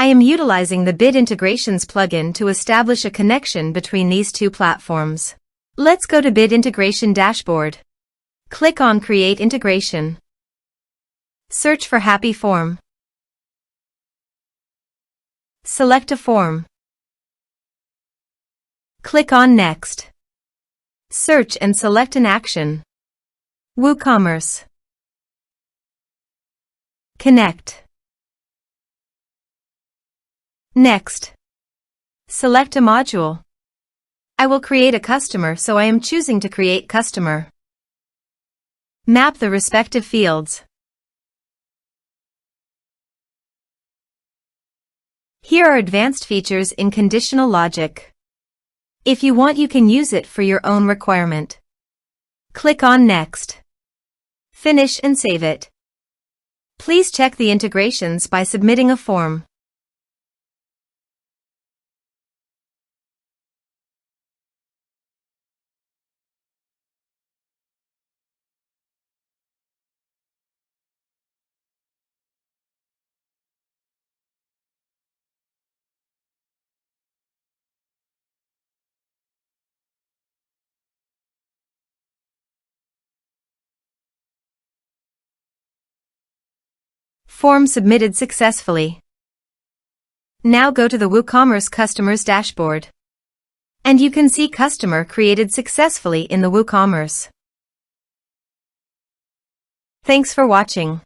I am utilizing the Bit Integrations plugin to establish a connection between these two platforms. Let's go to Bit Integration Dashboard. Click on Create Integration. Search for Happyform. Select a form. Click on Next. Search and select an action. WooCommerce. Connect. Next. Select a module. I will create a customer, so I am choosing to create customer. Map the respective fields. Here are advanced features in conditional logic. If you want, you can use it for your own requirement. Click on Next. Finish and save it. Please check the integrations by submitting a form. Form submitted successfully. Now go to the WooCommerce Customers dashboard. And you can see customer created successfully in the WooCommerce. Thanks for watching.